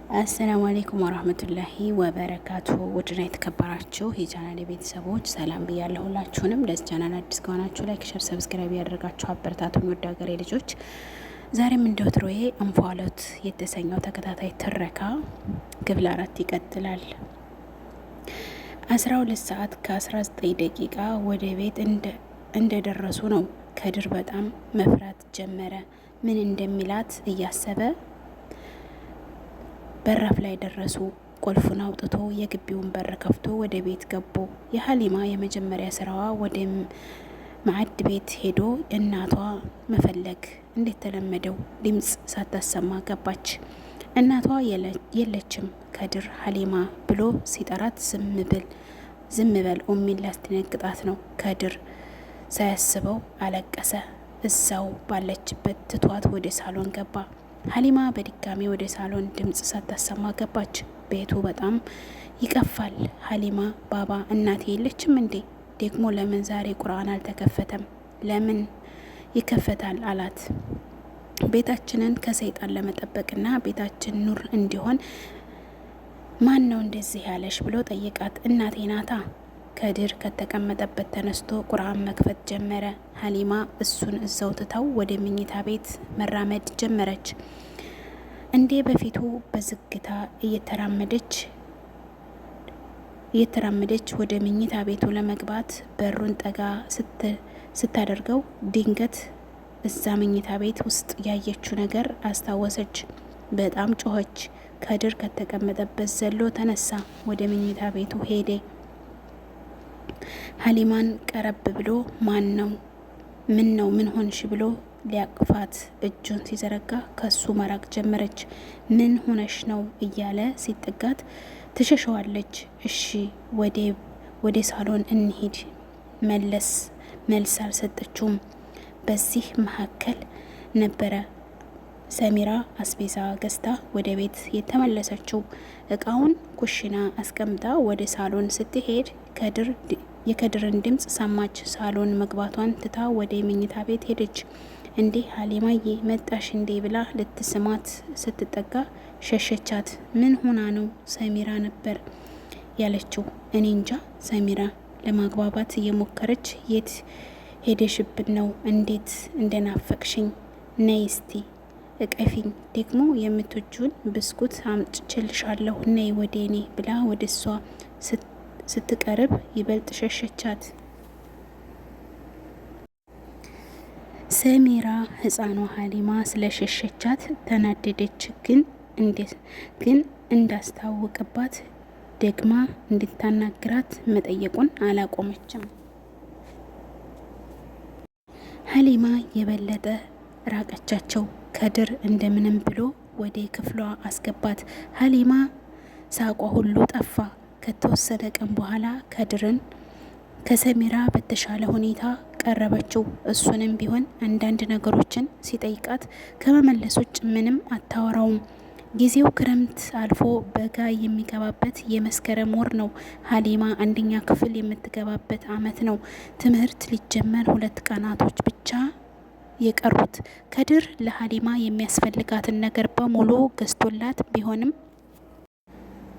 አሰላሙ አለይኩም ወራህመቱላሂ ወበረካቱ። ውድና የተከበራችሁ የቻናል ቤተሰቦች ሰላም ብያለሁ። ሁላችሁንም ለዚህ ቻናል አዲስ ከሆናችሁ ላይክ፣ ሸር፣ ሰብስክራይብ ያደርጋችሁ አበረታቱኝ። ወደ ሀገሬ ልጆች ዛሬም እንደ ወትሮዬ እንፋሎት የተሰኘው ተከታታይ ትረካ ክፍል 4 ይቀጥላል። 12 ሰዓት ከ19 ደቂቃ ወደ ቤት እንደደረሱ ነው ከድር በጣም መፍራት ጀመረ። ምን እንደሚላት እያሰበ በራፍ ላይ ደረሱ። ቁልፉን አውጥቶ የግቢውን በር ከፍቶ ወደ ቤት ገቡ። የሀሊማ የመጀመሪያ ስራዋ ወደ ማዕድ ቤት ሄዶ እናቷ መፈለግ። እንደተለመደው ድምፅ ሳታሰማ ገባች። እናቷ የለችም። ከድር ሀሊማ ብሎ ሲጠራት ዝም በል ኡሚን ላስደነግጣት ነው። ከድር ሳያስበው አለቀሰ። እዛው ባለችበት ትቷት ወደ ሳሎን ገባ። ሀሊማ በድጋሚ ወደ ሳሎን ድምፅ ሳታሰማ ገባች። ቤቱ በጣም ይቀፋል። ሀሊማ ባባ እናቴ የለችም እንዴ? ደግሞ ለምን ዛሬ ቁርአን አልተከፈተም? ለምን ይከፈታል አላት። ቤታችንን ከሰይጣን ለመጠበቅና ቤታችን ኑር እንዲሆን ማን ነው እንደዚህ ያለሽ ብሎ ጠይቃት። እናቴ ናታ። ከድር ከተቀመጠበት ተነስቶ ቁርአን መክፈት ጀመረ። ሀሊማ እሱን እዛው ትታው ወደ መኝታ ቤት መራመድ ጀመረች። እንዴ በፊቱ በዝግታ እየተራመደች ወደ መኝታ ቤቱ ለመግባት በሩን ጠጋ ስታደርገው ድንገት እዛ መኝታ ቤት ውስጥ ያየችው ነገር አስታወሰች። በጣም ጮኸች። ከድር ከተቀመጠበት ዘሎ ተነሳ። ወደ መኝታ ቤቱ ሄደ። ሀሊማን ቀረብ ብሎ ምን ሆንሽ ብሎ ሊያቅፋት እጁን ሲዘረጋ ከሱ መራቅ ጀመረች። ምን ሆነሽ ነው እያለ ሲጠጋት ትሸሸዋለች። እሺ ወደ ሳሎን እንሂድ መልስ አልሰጠችውም። በዚህ መካከል ነበረ ሰሚራ አስቤዛ ገዝታ ወደ ቤት የተመለሰችው። እቃውን ኩሽና አስቀምጣ ወደ ሳሎን ስትሄድ የከድርን ድምፅ ሰማች። ሳሎን መግባቷን ትታ ወደ መኝታ ቤት ሄደች። እንዴ ሀሊማዬ መጣሽ እንዴ ብላ ልትስማት ስትጠጋ ሸሸቻት። ምን ሆና ነው? ሰሚራ ነበር ያለችው። እኔ እንጃ። ሰሚራ ለማግባባት እየሞከረች የት ሄደሽብን ነው? እንዴት እንደናፈቅሽኝ ነይ እስቲ እቀፊኝ፣ ደግሞ የምትወጂውን ብስኩት አምጥቼልሻለሁ ነይ ወደ እኔ ብላ ወደ እሷ ስትቀርብ ይበልጥ ሸሸቻት። ሰሚራ ህፃኗ ሀሊማ ስለሸሸቻት ተናደደች። ግን እንዳስታወቅባት ደግማ እንድታናግራት መጠየቁን አላቆመችም። ሀሊማ የበለጠ ራቀቻቸው። ከድር እንደምንም ብሎ ወደ ክፍሏ አስገባት። ሀሊማ ሳቋ ሁሉ ጠፋ። ከተወሰነ ቀን በኋላ ከድርን ከሰሚራ በተሻለ ሁኔታ ቀረበችው። እሱንም ቢሆን አንዳንድ ነገሮችን ሲጠይቃት ከመመለስ ውጭ ምንም አታወራውም። ጊዜው ክረምት አልፎ በጋ የሚገባበት የመስከረም ወር ነው። ሀሊማ አንደኛ ክፍል የምትገባበት አመት ነው። ትምህርት ሊጀመር 2 ቀናቶች ብቻ የቀሩት። ከድር ለሀሊማ የሚያስፈልጋትን ነገር በሙሉ ገዝቶላት ቢሆንም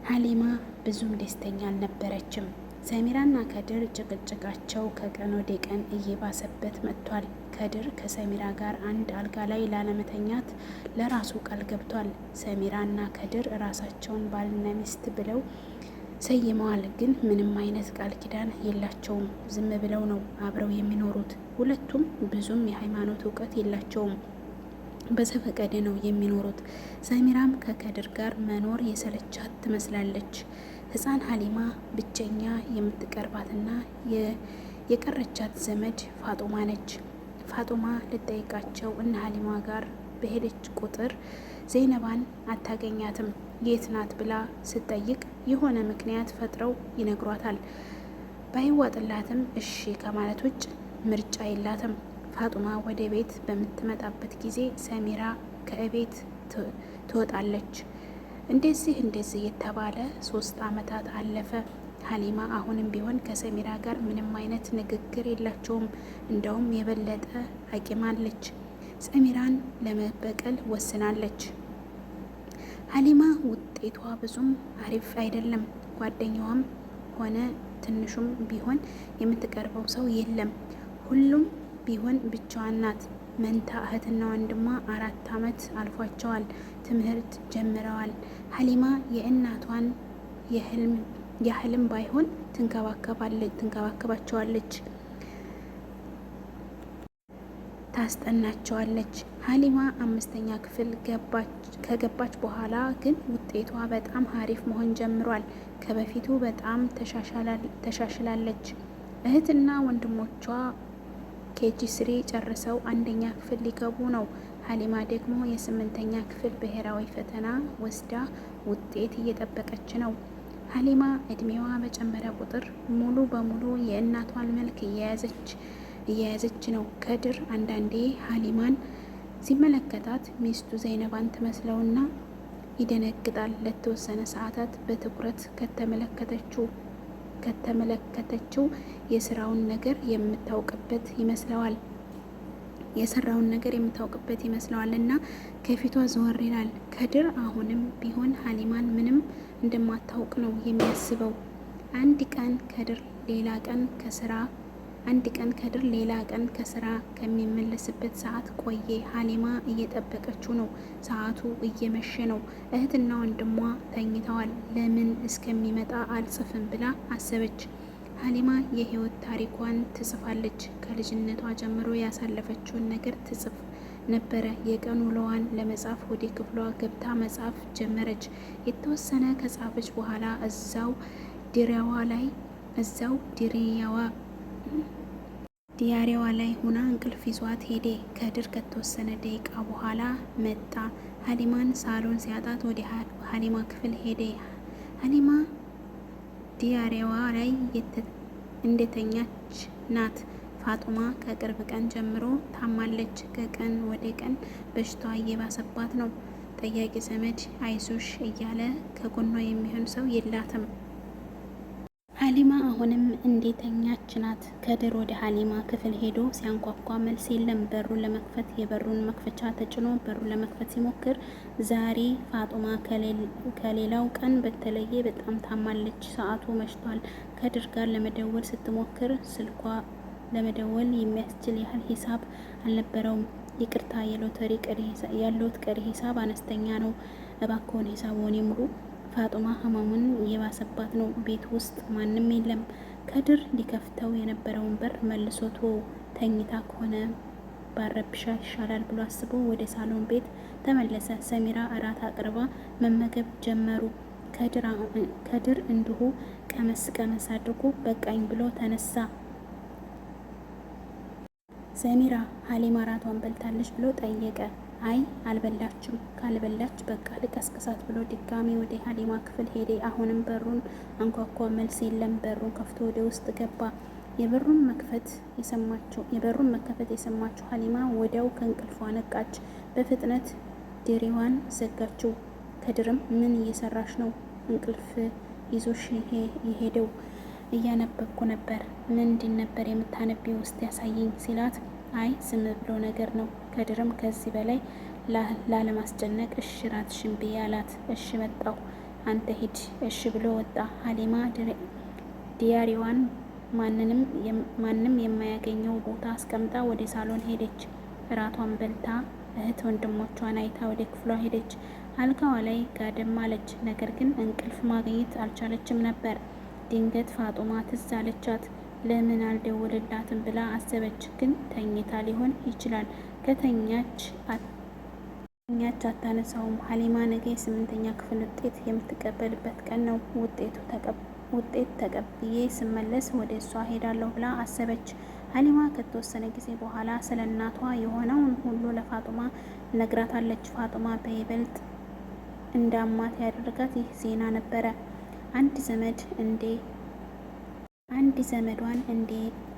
ሀሊማ ብዙም ደስተኛ አልነበረችም። ሰሚራና ከድር ጭቅጭቃቸው ከቀን ወደ ቀን እየባሰበት መጥቷል። ከድር ከሰሚራ ጋር አንድ አልጋ ላይ ላለመተኛት ለራሱ ቃል ገብቷል። ሰሚራና ከድር ራሳቸውን ባልና ሚስት ብለው ሰይመዋል። ግን ምንም አይነት ቃል ኪዳን የላቸውም። ዝም ብለው ነው አብረው የሚኖሩት። ሁለቱም ብዙም የሃይማኖት እውቀት የላቸውም። በዘፈቀደ ነው የሚኖሩት። ሰሚራም ከከድር ጋር መኖር የሰለቻት ትመስላለች። ህፃን ሀሊማ ብቸኛ የምትቀርባትና የቀረቻት ዘመድ ፋጡማ ነች። ፋጡማ ልጠይቃቸው እነ ሀሊማ ጋር በሄደች ቁጥር ዘይነባን አታገኛትም። የት ናት ብላ ስትጠይቅ የሆነ ምክንያት ፈጥረው ይነግሯታል። ባይዋጥላትም እሺ ከማለት ውጭ ምርጫ የላትም። ፋጡማ ወደ ቤት በምትመጣበት ጊዜ ሰሚራ ከቤት ትወጣለች። እንደዚህ የተባለ 3 አመታት አለፈ። ሀሊማ አሁንም ቢሆን ከሰሚራ ጋር ምንም አይነት ንግግር የላቸውም። እንደውም የበለጠ አቂማለች። ሰሚራን ለመበቀል ወስናለች። ሀሊማ ውጤቷ ብዙም አሪፍ አይደለም። ጓደኛዋም ሆነ ትንሹም ቢሆን የምትቀርበው ሰው የለም። ሁሉም ቢሆን ብቻዋን ናት። መንታ እህትና ወንድሟ 4 ዓመት አልፏቸዋል። ትምህርት ጀምረዋል። ሀሊማ የእናቷን ያህልም ባይሆን ትንከባከባቸዋለች፣ ታስጠናቸዋለች። ሀሊማ 5ኛ ክፍል ከገባች በኋላ ግን ውጤቷ በጣም አሪፍ መሆን ጀምሯል። ከበፊቱ በጣም ተሻሽላለች። እህትና ወንድሞቿ KG3 ጨርሰው 1ኛ ክፍል ሊገቡ ነው። ሀሊማ ደግሞ የ8ኛ ክፍል ብሔራዊ ፈተና ወስዳ ውጤት እየጠበቀች ነው። ሀሊማ እድሜዋ በጨመረ ቁጥር ሙሉ በሙሉ የእናቷን መልክ እየያዘች ነው። ከድር አንዳንዴ ሀሊማን ሲመለከታት ሚስቱ ዘይነባን ትመስለውና ይደነግጣል። ለተወሰነ ሰዓታት በትኩረት ከተመለከተችው የሰራውን ነገር የምታውቅበት ይመስለዋል እና ከፊቷ ዘወር ይላል። ከድር አሁንም ቢሆን ሀሊማን ምንም እንደማታውቅ ነው የሚያስበው። አንድ ቀን ከድር ሌላ ቀን ከስራ ከሚመለስበት ሰዓት ቆየ። ሀሊማ እየጠበቀችው ነው። ሰዓቱ እየመሸ ነው። እህትና ወንድሟ ተኝተዋል። ለምን እስከሚመጣ አልጽፍም ብላ አሰበች። ሀሊማ የህይወት ታሪኳን ትጽፋለች። ከልጅነቷ ጀምሮ ያሳለፈችውን ነገር ትጽፍ ነበረ። የቀን ውሎዋን ለመጻፍ ወደ ክፍሏ ገብታ መጻፍ ጀመረች። የተወሰነ ከጻፈች በኋላ እዛው ዲያሪዋ ላይ ሆና እንቅልፍ ይዟት ሄደ። ከድር ከተወሰነ ደቂቃ በኋላ መጣ። ሀሊማን ሳሎን ሲያጣት ወደ ሀሊማ ክፍል ሄደ። ሀሊማ ዲያሪዋ ላይ እንደተኛች ናት። ፋጡማ ከቅርብ ቀን ጀምሮ ታማለች። ከቀን ወደ ቀን በሽታዋ እየባሰባት ነው። ጠያቂ ዘመድ አይዞሽ እያለ ከጎኗ የሚሆን ሰው የላትም። ሀሊማ አሁንም እንደተኛች ናት። ከድር ወደ ሀሊማ ክፍል ሄዶ ሲያንኳኳ መልስ የለም። በሩን ለመክፈት የበሩን መክፈቻ ተጭኖ በሩን ለመክፈት ሲሞክር ዛሬ ፋጡማ ከሌላው ቀን በተለየ በጣም ታማለች። ሰዓቱ መሽቷል። ከድር ጋር ለመደወል ስትሞክር ስልኳ ለመደወል የሚያስችል ያህል ሂሳብ አልነበረውም። ይቅርታ፣ ያለዎት ቀሪ ሂሳብ አነስተኛ ነው፣ እባክዎን ሂሳብዎን ይሙሉ። ፋጡማ ህመሙን እየባሰባት ነው። ቤት ውስጥ ማንም የለም። ከድር ሊከፍተው የነበረውን በር መልሶ ተኝታ ከሆነ ባረብሻ ይሻላል ብሎ አስቦ ወደ ሳሎን ቤት ተመለሰ። ሰሚራ እራት አቅርባ መመገብ ጀመሩ። ከድር እንዲሁ ቀመስ አድርጎ በቃኝ ብሎ ተነሳ። ሰሚራ ሀሊማ እራቷን በልታለች ብሎ ጠየቀ። አይ አልበላችም፣ ካልበላች በቃ ልቀስቅሳት ብሎ ድጋሚ ወደ ሀሊማ ክፍል ሄደ። አሁንም በሩን አንኳኳ፣ መልስ የለም። በሩን ከፍቶ ወደ ውስጥ ገባ። የበሩን መከፈት የሰማችው ሀሊማ ወዲያው ከእንቅልፏ ነቃች። በፍጥነት ድሪዋን ዘጋችው። ከድርም ምን እየሰራሽ ነው? እንቅልፍ ይዞሽ የሄደው? እያነበብኩ ነበር። ምንድን ነበር የምታነቢው? ውስጥ ያሳየኝ ሲላት አይ ዝም ብሎ ነገር ነው። ከድርም ከዚህ በላይ ላለማስጨነቅ እሺ ራትሽን ብዬ አላት። እሺ መጣሁ፣ አንተ ሂድ እሺ ብሎ ወጣ። ሀሊማ ዲያሪዋን ማንም የማያገኘው ቦታ አስቀምጣ ወደ ሳሎን ሄደች። እራቷን በልታ እህት ወንድሞቿን አይታ ወደ ክፍሏ ሄደች። አልጋዋ ላይ ጋደም አለች። ነገር ግን እንቅልፍ ማግኘት አልቻለችም ነበር። ድንገት ፋጡማ ትዝ አለቻት። ለምን አልደወልላትም ብላ አሰበች። ግን ተኝታ ሊሆን ይችላል። ከተኛች አታነሳውም። ሀሊማ ነገ የ8ኛ ክፍል ውጤት የምትቀበልበት ቀን ነው። ውጤት ተቀብዬ ስመለስ ወደ እሷ ሄዳለሁ ብላ አሰበች። ሀሊማ ከተወሰነ ጊዜ በኋላ ስለ እናቷ የሆነውን ሁሉ ለፋጡማ ነግራታለች። ፋጡማ በይበልጥ እንዳማት ያደረጋት ይህ ዜና ነበረ። አንድ ዘመዷን እንዴ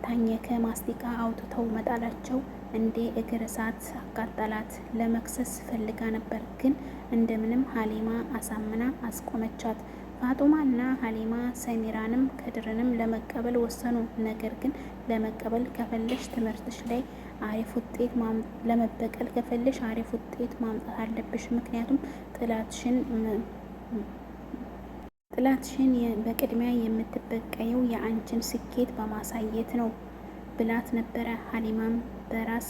ታኘከ ማስቲካ አውጥተው መጣላቸው እንዴ እግር እሳት አቃጠላት። ለመክሰስ ፈልጋ ነበር፣ ግን እንደምንም ሀሊማ አሳምና አስቆመቻት። ፋጡማ እና ሀሊማ ሰሚራንም ከድርንም ለመቀበል ወሰኑ። ነገር ግን ለመቀበል ከፈለሽ ትምህርትሽ ላይ አሪፍ ውጤት ለመበቀል ከፈለሽ አሪፍ ውጤት ማምጣት አለብሽ። ምክንያቱም ጥላትሽን በቅድሚያ የምትበቀየው የአንችን ስኬት በማሳየት ነው ብላት ነበረ። ሀሊማም በራስ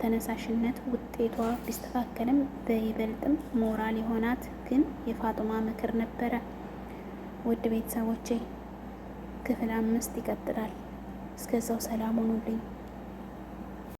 ተነሳሽነት ውጤቷ ቢስተካከልም በይበልጥም ሞራል የሆናት ግን የፋጡማ ምክር ነበረ። ውድ ቤተሰቦቼ ክፍል 5 ይቀጥላል። እስከዛው ሰላም ሁኑልኝ።